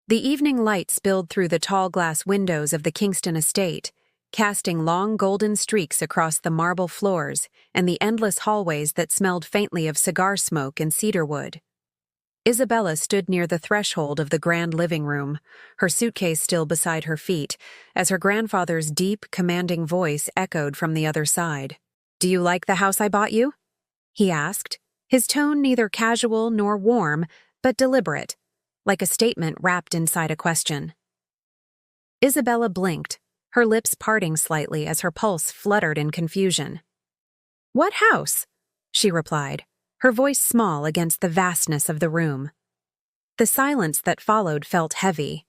The evening light spilled through the tall glass windows of the Kingston estate, casting long golden streaks across the marble floors and the endless hallways that smelled faintly of cigar smoke and cedarwood. Isabella stood near the threshold of the grand living room, her suitcase still beside her feet, as her grandfather's deep, commanding voice echoed from the other side. "Do you like the house I bought you?" he asked, his tone neither casual nor warm, but deliberate, like a statement wrapped inside a question. Isabella blinked, her lips parting slightly as her pulse fluttered in confusion. "What house?" she replied, her voice small against the vastness of the room. The silence that followed felt heavy.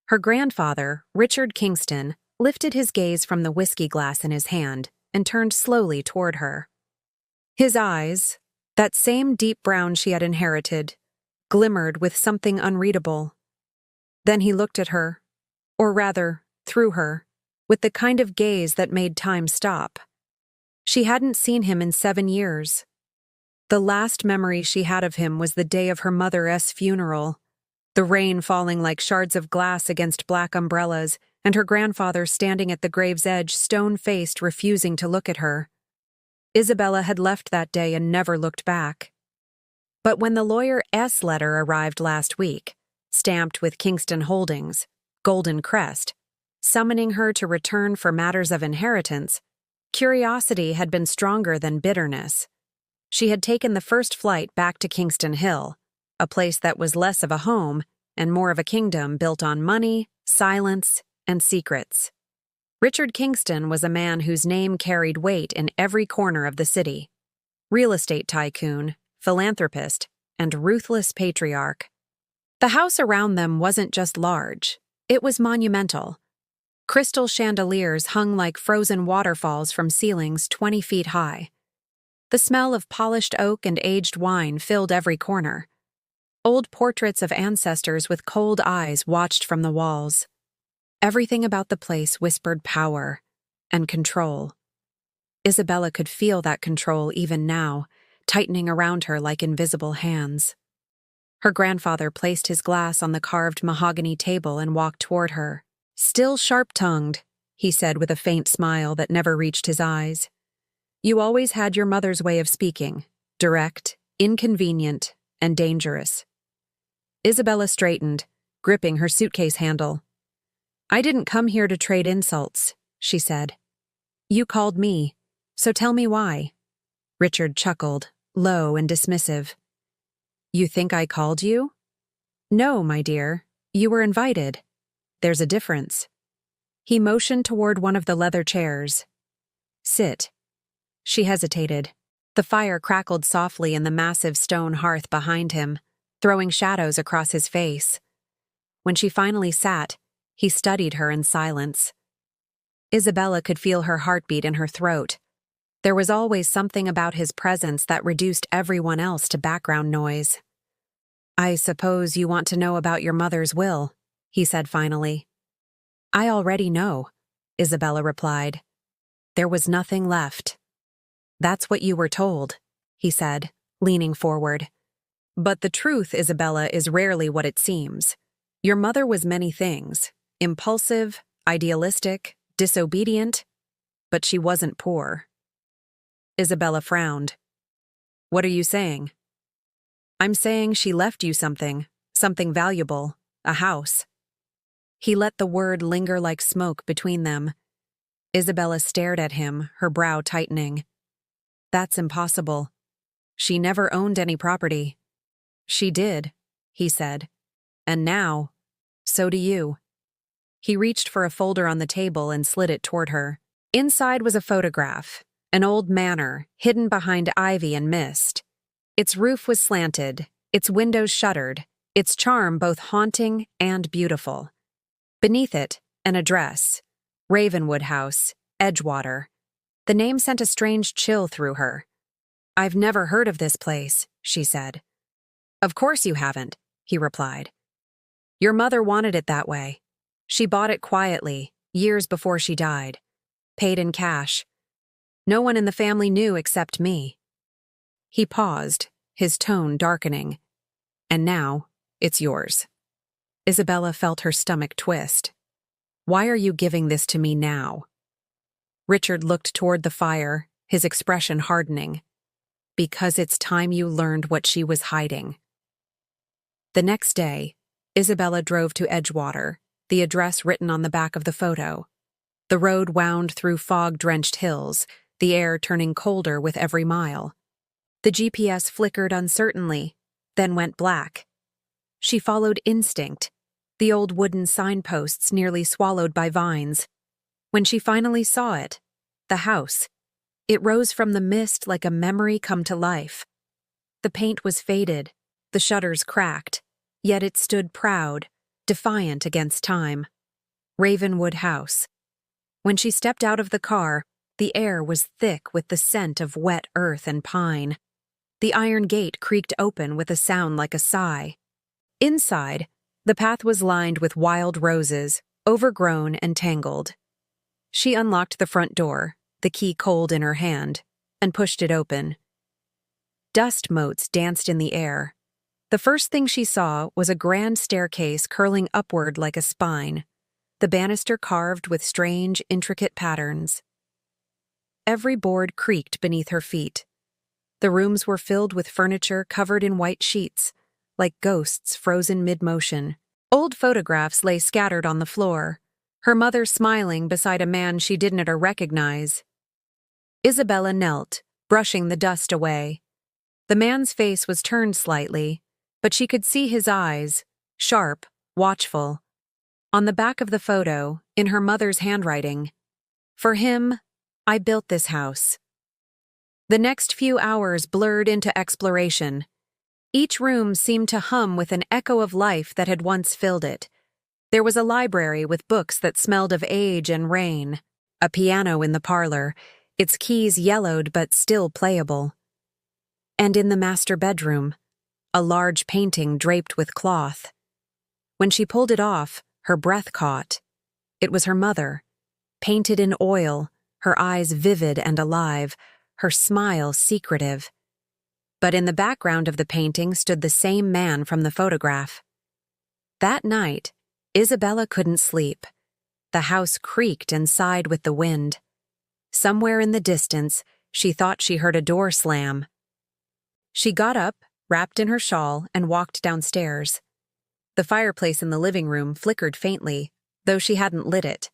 Her grandfather, Richard Kingston, lifted his gaze from the whiskey glass in his hand and turned slowly toward her. His eyes, that same deep brown she had inherited, glimmered with something unreadable. Then he looked at her, or rather, through her, with the kind of gaze that made time stop. She hadn't seen him in 7 years. The last memory she had of him was the day of her mother's funeral, the rain falling like shards of glass against black umbrellas, and her grandfather standing at the grave's edge, stone-faced, refusing to look at her. Isabella had left that day and never looked back. But when the lawyer's letter arrived last week, stamped with Kingston Holdings, Golden Crest, summoning her to return for matters of inheritance, curiosity had been stronger than bitterness. She had taken the first flight back to Kingston Hill, a place that was less of a home and more of a kingdom built on money, silence, and secrets. Richard Kingston was a man whose name carried weight in every corner of the city. Real estate tycoon, philanthropist, and ruthless patriarch. The house around them wasn't just large, it was monumental. Crystal chandeliers hung like frozen waterfalls from ceilings 20 feet high. The smell of polished oak and aged wine filled every corner. Old portraits of ancestors with cold eyes watched from the walls. Everything about the place whispered power and control. Isabella could feel that control even now, tightening around her like invisible hands. Her grandfather placed his glass on the carved mahogany table and walked toward her. "Still sharp-tongued," he said with a faint smile that never reached his eyes. "You always had your mother's way of speaking, direct, inconvenient, and dangerous." Isabella straightened, gripping her suitcase handle. "I didn't come here to trade insults," she said. "You called me, so tell me why." Richard chuckled, low and dismissive. "You think I called you?" "No, my dear. You were invited. There's a difference." He motioned toward one of the leather chairs. "Sit." She hesitated. The fire crackled softly in the massive stone hearth behind him, throwing shadows across his face. When she finally sat, he studied her in silence. Isabella could feel her heartbeat in her throat. There was always something about his presence that reduced everyone else to background noise. "I suppose you want to know about your mother's will," he said finally. "I already know," Isabella replied. "There was nothing left." "That's what you were told," he said, leaning forward. "But the truth, Isabella, is rarely what it seems. Your mother was many things. Impulsive, idealistic, disobedient, but she wasn't poor." Isabella frowned. "What are you saying?" "I'm saying she left you something valuable, a house." He let the word linger like smoke between them. Isabella stared at him, her brow tightening. "That's impossible. She never owned any property." "She did," he said. "And now, so do you." He reached for a folder on the table and slid it toward her. Inside was a photograph, an old manor, hidden behind ivy and mist. Its roof was slanted, its windows shuttered, its charm both haunting and beautiful. Beneath it, an address, Ravenwood House, Edgewater. The name sent a strange chill through her. "I've never heard of this place," she said. "Of course you haven't," he replied. "Your mother wanted it that way. She bought it quietly, years before she died. Paid in cash. No one in the family knew except me." He paused, his tone darkening. "And now, it's yours." Isabella felt her stomach twist. "Why are you giving this to me now?" Richard looked toward the fire, his expression hardening. "Because it's time you learned what she was hiding." The next day, Isabella drove to Edgewater, the address written on the back of the photo. The road wound through fog-drenched hills, the air turning colder with every mile. The GPS flickered uncertainly, then went black. She followed instinct, the old wooden signposts nearly swallowed by vines. When she finally saw it, the house, it rose from the mist like a memory come to life. The paint was faded, the shutters cracked, yet it stood proud, defiant against time. Ravenwood House. When she stepped out of the car, the air was thick with the scent of wet earth and pine. The iron gate creaked open with a sound like a sigh. Inside, the path was lined with wild roses, overgrown and tangled. She unlocked the front door, the key cold in her hand, and pushed it open. Dust motes danced in the air. The first thing she saw was a grand staircase curling upward like a spine, the banister carved with strange, intricate patterns. Every board creaked beneath her feet. The rooms were filled with furniture covered in white sheets, like ghosts frozen mid-motion. Old photographs lay scattered on the floor, her mother smiling beside a man she didn't recognize. Isabella knelt, brushing the dust away. The man's face was turned slightly, but she could see his eyes, sharp, watchful. On the back of the photo, in her mother's handwriting, "For him, I built this house." The next few hours blurred into exploration. Each room seemed to hum with an echo of life that had once filled it. There was a library with books that smelled of age and rain, a piano in the parlor, its keys yellowed but still playable. And in the master bedroom, a large painting draped with cloth. When she pulled it off, her breath caught. It was her mother, painted in oil, her eyes vivid and alive, her smile secretive. But in the background of the painting stood the same man from the photograph. That night, Isabella couldn't sleep. The house creaked and sighed with the wind. Somewhere in the distance, she thought she heard a door slam. She got up, wrapped in her shawl, and walked downstairs. The fireplace in the living room flickered faintly, though she hadn't lit it.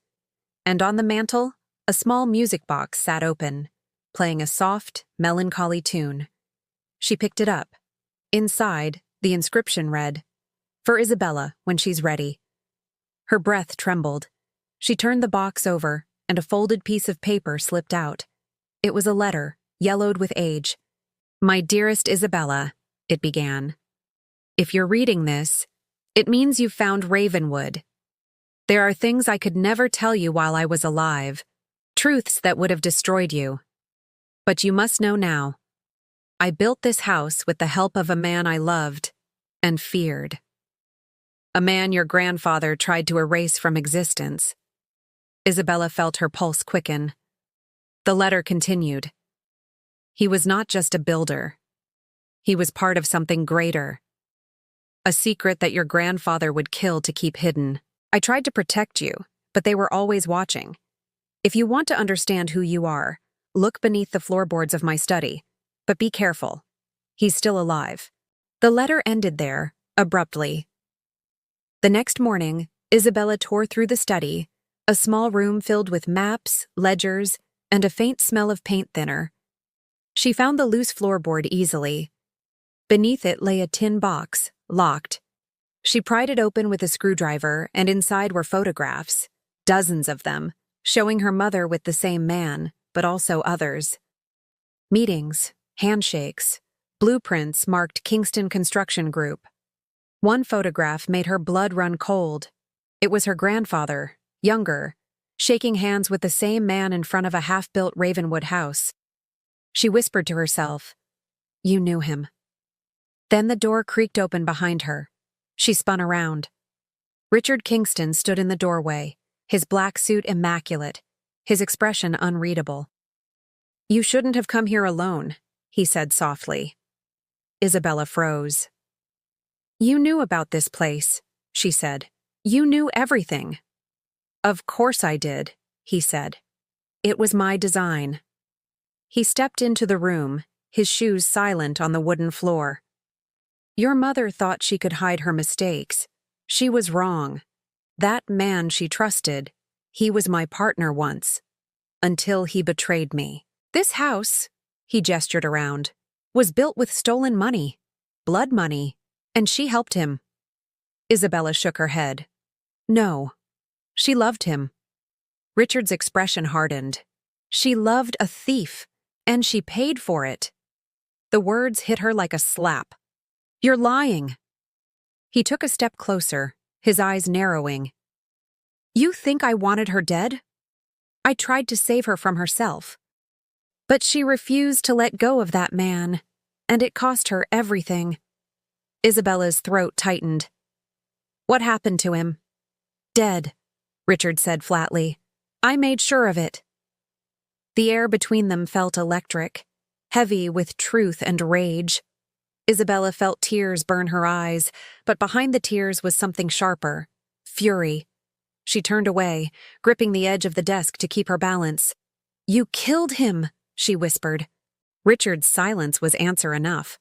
And on the mantel, a small music box sat open, playing a soft, melancholy tune. She picked it up. Inside, the inscription read, "For Isabella, when she's ready." Her breath trembled. She turned the box over, and a folded piece of paper slipped out. It was a letter, yellowed with age. "My dearest Isabella," it began. "If you're reading this, it means you've found Ravenwood. There are things I could never tell you while I was alive, truths that would have destroyed you. But you must know now. I built this house with the help of a man I loved and feared. A man your grandfather tried to erase from existence." Isabella felt her pulse quicken. The letter continued. "He was not just a builder. He was part of something greater. A secret that your grandfather would kill to keep hidden. I tried to protect you, but they were always watching. If you want to understand who you are, look beneath the floorboards of my study. But be careful. He's still alive." The letter ended there, abruptly. The next morning, Isabella tore through the study, a small room filled with maps, ledgers, and a faint smell of paint thinner. She found the loose floorboard easily. Beneath it lay a tin box, locked. She pried it open with a screwdriver, and inside were photographs, dozens of them, showing her mother with the same man, but also others. Meetings, handshakes, blueprints marked Kingston Construction Group. One photograph made her blood run cold. It was her grandfather, younger, shaking hands with the same man in front of a half-built Ravenwood house. She whispered to herself, "You knew him." Then the door creaked open behind her. She spun around. Richard Kingston stood in the doorway, his black suit immaculate, his expression unreadable. "You shouldn't have come here alone," he said softly. Isabella froze. "You knew about this place. she said. You knew everything. Of course I did, he said. It was my design. He stepped into the room, his shoes silent on the wooden floor. Your mother thought she could hide her mistakes. She was wrong. That man she trusted, he was my partner once. Until he betrayed me. This house, he gestured around, was built with stolen money, blood money, and she helped him. Isabella shook her head. No. She loved him. Richard's expression hardened. She loved a thief, and she paid for it. The words hit her like a slap. You're lying. He took a step closer, his eyes narrowing. You think I wanted her dead? I tried to save her from herself. But she refused to let go of that man, and it cost her everything. Isabella's throat tightened. What happened to him? Dead, Richard said flatly. I made sure of it. The air between them felt electric, heavy with truth and rage. Isabella felt tears burn her eyes, but behind the tears was something sharper, fury. She turned away, gripping the edge of the desk to keep her balance. You killed him, she whispered. Richard's silence was answer enough.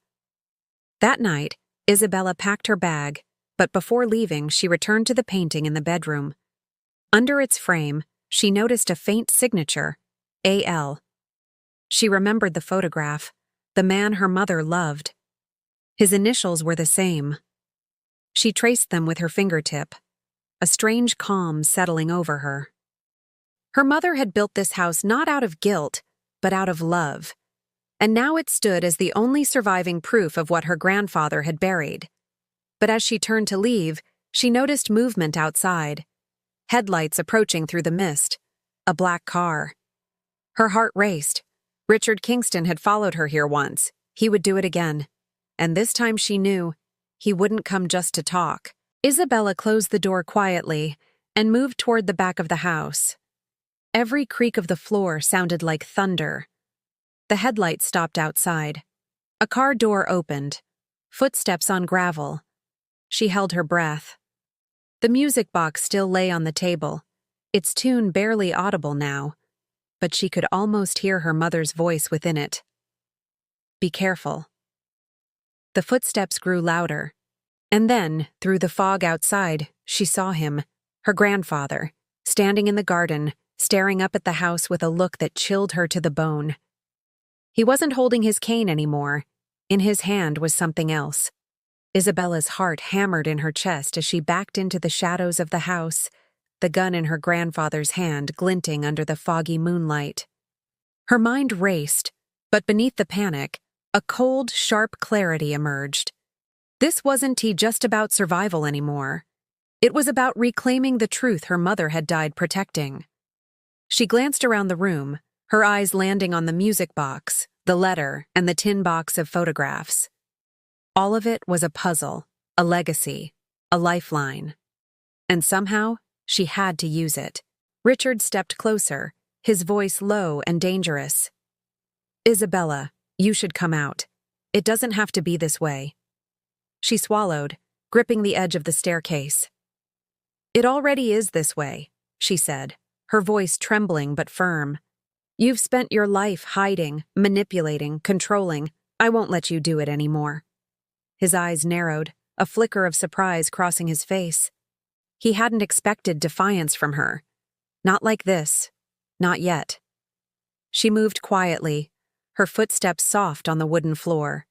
That night, Isabella packed her bag, but before leaving, she returned to the painting in the bedroom. Under its frame, she noticed a faint signature, A.L. She remembered the photograph, the man her mother loved. His initials were the same. She traced them with her fingertip, a strange calm settling over her. Her mother had built this house not out of guilt, but out of love, and now it stood as the only surviving proof of what her grandfather had buried. But as she turned to leave, she noticed movement outside, headlights approaching through the mist, a black car. Her heart raced. Richard Kingston had followed her here once. He would do it again. And this time she knew he wouldn't come just to talk. Isabella closed the door quietly and moved toward the back of the house. Every creak of the floor sounded like thunder. The headlights stopped outside. A car door opened. Footsteps on gravel. She held her breath. The music box still lay on the table, its tune barely audible now, but she could almost hear her mother's voice within it. Be careful. The footsteps grew louder, and then, through the fog outside, she saw him, her grandfather, standing in the garden, staring up at the house with a look that chilled her to the bone. He wasn't holding his cane anymore. In his hand was something else. Isabella's heart hammered in her chest as she backed into the shadows of the house, the gun in her grandfather's hand glinting under the foggy moonlight. Her mind raced, but beneath the panic, a cold, sharp clarity emerged. This wasn't just about survival anymore. It was about reclaiming the truth her mother had died protecting. She glanced around the room, her eyes landing on the music box, the letter, and the tin box of photographs. All of it was a puzzle, a legacy, a lifeline. And somehow, she had to use it. Richard stepped closer, his voice low and dangerous. Isabella, you should come out. It doesn't have to be this way. She swallowed, gripping the edge of the staircase. It already is this way, she said, her voice trembling but firm. You've spent your life hiding, manipulating, controlling. I won't let you do it anymore. His eyes narrowed, a flicker of surprise crossing his face. He hadn't expected defiance from her. Not like this. Not yet. She moved quietly, her footsteps soft on the wooden floor.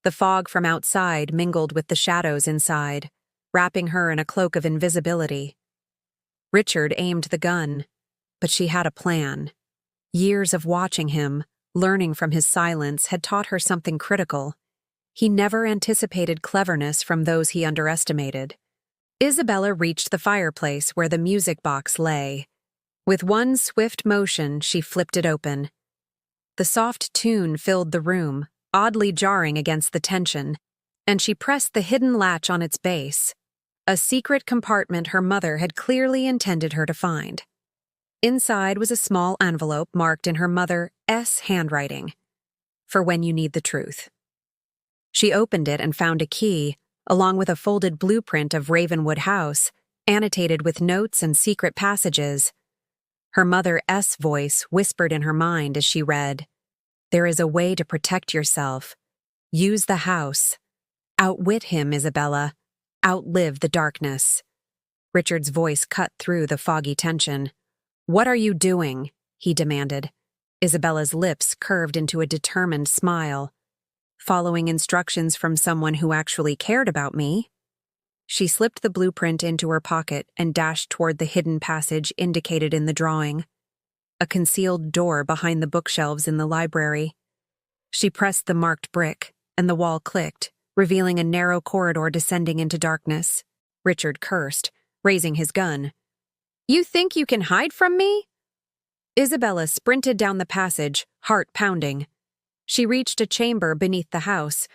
The fog from outside mingled with the shadows inside, wrapping her in a cloak of invisibility. Richard aimed the gun, but she had a plan. Years of watching him, learning from his silence, had taught her something critical. He never anticipated cleverness from those he underestimated. Isabella reached the fireplace where the music box lay. With one swift motion, she flipped it open. The soft tune filled the room, oddly jarring against the tension, and she pressed the hidden latch on its base, a secret compartment her mother had clearly intended her to find. Inside was a small envelope marked in her mother's handwriting, for when you need the truth. She opened it and found a key, along with a folded blueprint of Ravenwood House, annotated with notes and secret passages. Her mother's voice whispered in her mind as she read, "There is a way to protect yourself. Use the house. Outwit him, Isabella. Outlive the darkness." Richard's voice cut through the foggy tension. "What are you doing?" he demanded. Isabella's lips curved into a determined smile. "Following instructions from someone who actually cared about me." She slipped the blueprint into her pocket and dashed toward the hidden passage indicated in the drawing, a concealed door behind the bookshelves in the library. She pressed the marked brick, and the wall clicked, revealing a narrow corridor descending into darkness. Richard cursed, raising his gun. "You think you can hide from me?" Isabella sprinted down the passage, heart pounding. She reached a chamber beneath the house,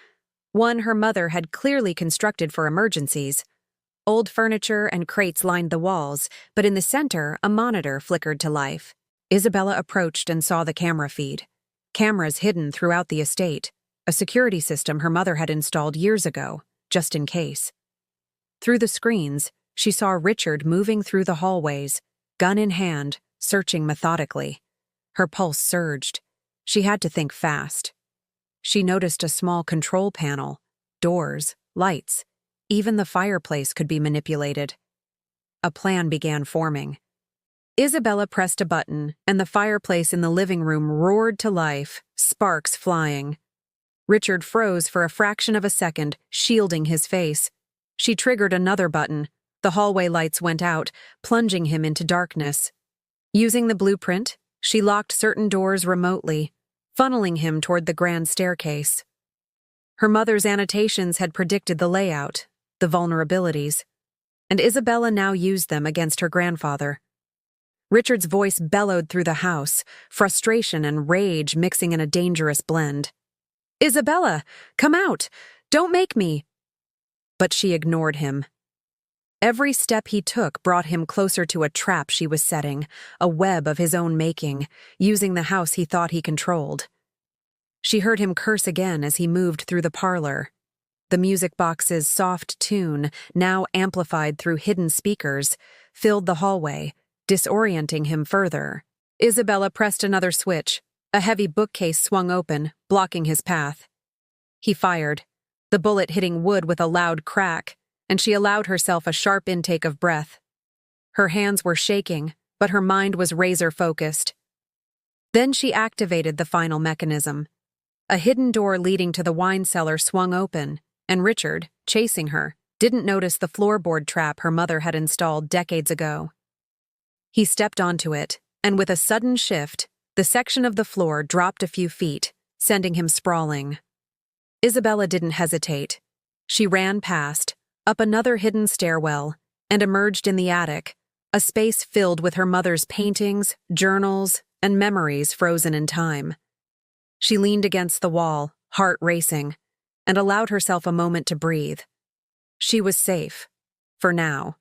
one her mother had clearly constructed for emergencies. Old furniture and crates lined the walls, but in the center, a monitor flickered to life. Isabella approached and saw the camera feed. Cameras hidden throughout the estate, a security system her mother had installed years ago, just in case. Through the screens, she saw Richard moving through the hallways, gun in hand, searching methodically. Her pulse surged. She had to think fast. She noticed a small control panel, doors, lights. Even the fireplace could be manipulated. A plan began forming. Isabella pressed a button, and the fireplace in the living room roared to life, sparks flying. Richard froze for a fraction of a second, shielding his face. She triggered another button. The hallway lights went out, plunging him into darkness. Using the blueprint, she locked certain doors remotely, funneling him toward the grand staircase. Her mother's annotations had predicted the layout, the vulnerabilities, and Isabella now used them against her grandfather. Richard's voice bellowed through the house, frustration and rage mixing in a dangerous blend. "Isabella, come out! Don't make me!" But she ignored him. Every step he took brought him closer to a trap she was setting, a web of his own making, using the house he thought he controlled. She heard him curse again as he moved through the parlor. The music box's soft tune, now amplified through hidden speakers, filled the hallway, disorienting him further. Isabella pressed another switch. A heavy bookcase swung open, blocking his path. He fired, the bullet hitting wood with a loud crack, and she allowed herself a sharp intake of breath. Her hands were shaking, but her mind was razor-focused. Then she activated the final mechanism. A hidden door leading to the wine cellar swung open, and Richard, chasing her, didn't notice the floorboard trap her mother had installed decades ago. He stepped onto it, and with a sudden shift, the section of the floor dropped a few feet, sending him sprawling. Isabella didn't hesitate. She ran past, up another hidden stairwell, and emerged in the attic, a space filled with her mother's paintings, journals, and memories frozen in time. She leaned against the wall, heart racing, and allowed herself a moment to breathe. She was safe, for now.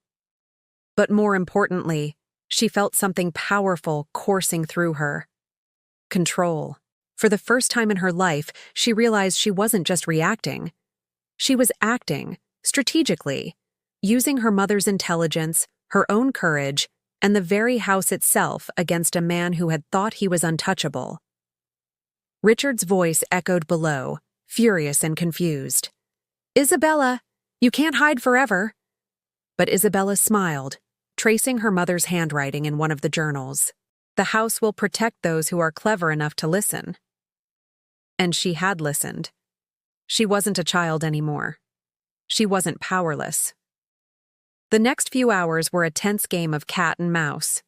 But more importantly, she felt something powerful coursing through her. Control. For the first time in her life, she realized she wasn't just reacting. She was acting, strategically, using her mother's intelligence, her own courage, and the very house itself against a man who had thought he was untouchable. Richard's voice echoed below, furious and confused. "Isabella, you can't hide forever." But Isabella smiled, tracing her mother's handwriting in one of the journals. "The house will protect those who are clever enough to listen." And she had listened. She wasn't a child anymore. She wasn't powerless. The next few hours were a tense game of cat and mouse.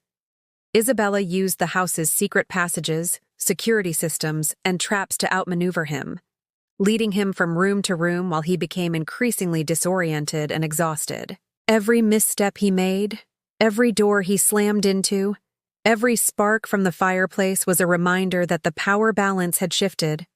Isabella used the house's secret passages, security systems, and traps to outmaneuver him, leading him from room to room while he became increasingly disoriented and exhausted. Every misstep he made, every door he slammed into, every spark from the fireplace was a reminder that the power balance had shifted.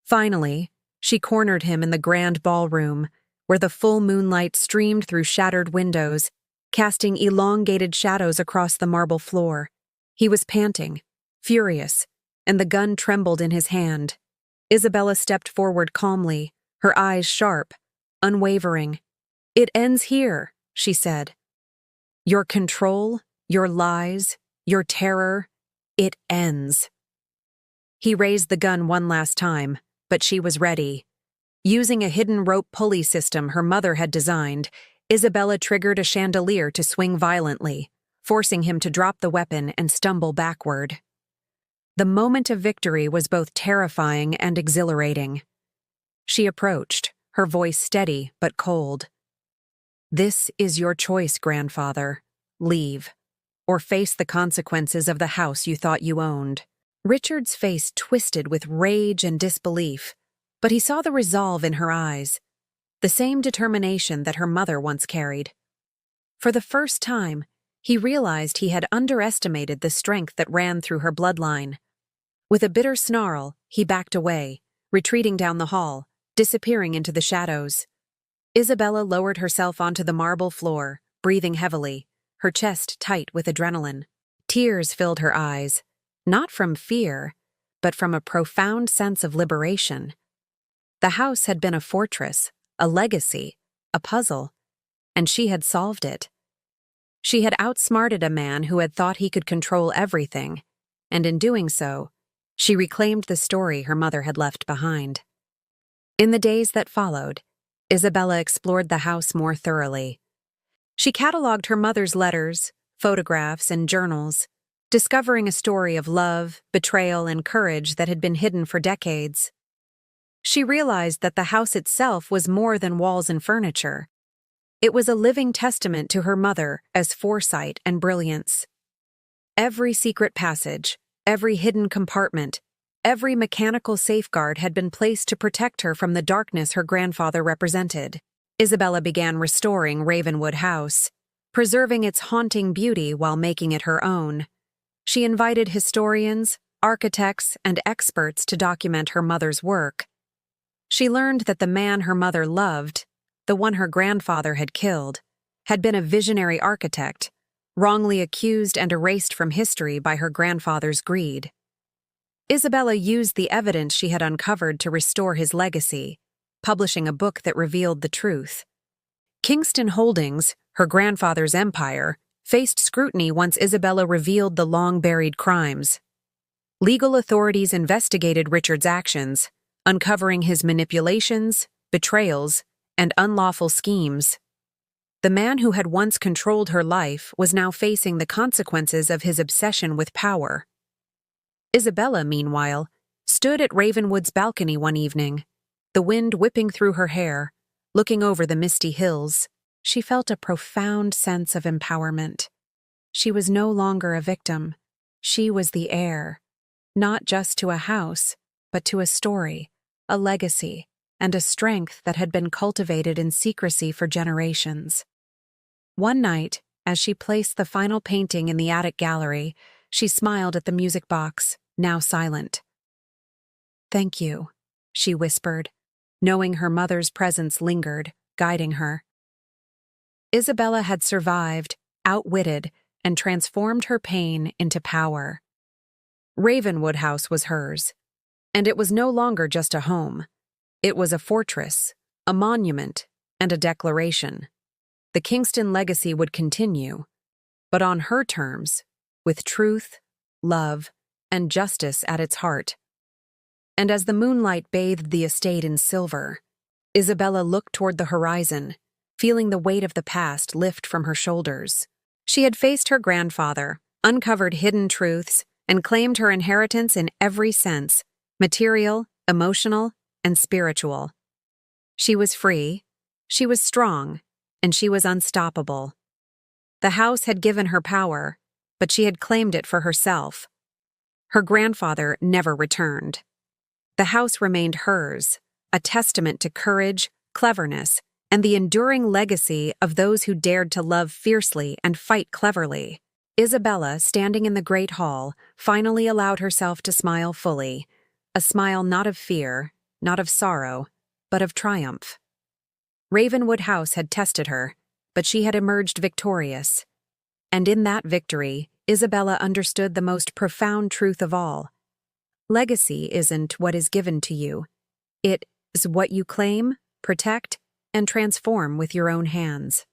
Finally, she cornered him in the grand ballroom, where the full moonlight streamed through shattered windows, casting elongated shadows across the marble floor. He was panting, furious, and the gun trembled in his hand. Isabella stepped forward calmly, her eyes sharp, unwavering. "It ends here," she said. "Your control, your lies, your terror, it ends." He raised the gun one last time, but she was ready. Using a hidden rope pulley system her mother had designed, Isabella triggered a chandelier to swing violently, forcing him to drop the weapon and stumble backward. The moment of victory was both terrifying and exhilarating. She approached, her voice steady but cold. "This is your choice, grandfather. Leave, or face the consequences of the house you thought you owned." Richard's face twisted with rage and disbelief, but he saw the resolve in her eyes, the same determination that her mother once carried. For the first time, he realized he had underestimated the strength that ran through her bloodline. With a bitter snarl, he backed away, retreating down the hall, disappearing into the shadows. Isabella lowered herself onto the marble floor, breathing heavily, her chest tight with adrenaline. Tears filled her eyes, not from fear, but from a profound sense of liberation. The house had been a fortress, a legacy, a puzzle, and she had solved it. She had outsmarted a man who had thought he could control everything, and in doing so, she reclaimed the story her mother had left behind. In the days that followed, Isabella explored the house more thoroughly. She cataloged her mother's letters, photographs, and journals, discovering a story of love, betrayal, and courage that had been hidden for decades. She realized that the house itself was more than walls and furniture. It was a living testament to her mother as foresight and brilliance. Every secret passage, every hidden compartment, every mechanical safeguard had been placed to protect her from the darkness her grandfather represented. Isabella began restoring Ravenwood House, preserving its haunting beauty while making it her own. She invited historians, architects, and experts to document her mother's work. She learned that the man her mother loved, the one her grandfather had killed, had been a visionary architect, wrongly accused and erased from history by her grandfather's greed. Isabella used the evidence she had uncovered to restore his legacy, publishing a book that revealed the truth. Kingston Holdings, her grandfather's empire, faced scrutiny once Isabella revealed the long-buried crimes. Legal authorities investigated Richard's actions, uncovering his manipulations, betrayals, and unlawful schemes. The man who had once controlled her life was now facing the consequences of his obsession with power. Isabella, meanwhile, stood at Ravenwood's balcony one evening, the wind whipping through her hair, looking over the misty hills. She felt a profound sense of empowerment. She was no longer a victim. She was the heir, not just to a house, but to a story, a legacy, and a strength that had been cultivated in secrecy for generations. One night, as she placed the final painting in the attic gallery, she smiled at the music box, now silent. "Thank you," she whispered, knowing her mother's presence lingered, guiding her. Isabella had survived, outwitted, and transformed her pain into power. Ravenwood House was hers, and it was no longer just a home. It was a fortress, a monument, and a declaration. The Kingston legacy would continue, but on her terms, with truth, love, and justice at its heart. And as the moonlight bathed the estate in silver, Isabella looked toward the horizon, feeling the weight of the past lift from her shoulders. She had faced her grandfather, uncovered hidden truths, and claimed her inheritance in every sense, material, emotional, and spiritual. She was free, she was strong, and she was unstoppable. The house had given her power, but she had claimed it for herself. Her grandfather never returned. The house remained hers, a testament to courage, cleverness, and the enduring legacy of those who dared to love fiercely and fight cleverly. Isabella, standing in the great hall, finally allowed herself to smile fully, a smile not of fear, not of sorrow, but of triumph. Ravenwood House had tested her, but she had emerged victorious. And in that victory, Isabella understood the most profound truth of all. Legacy isn't what is given to you. It is what you claim, protect, and transform with your own hands.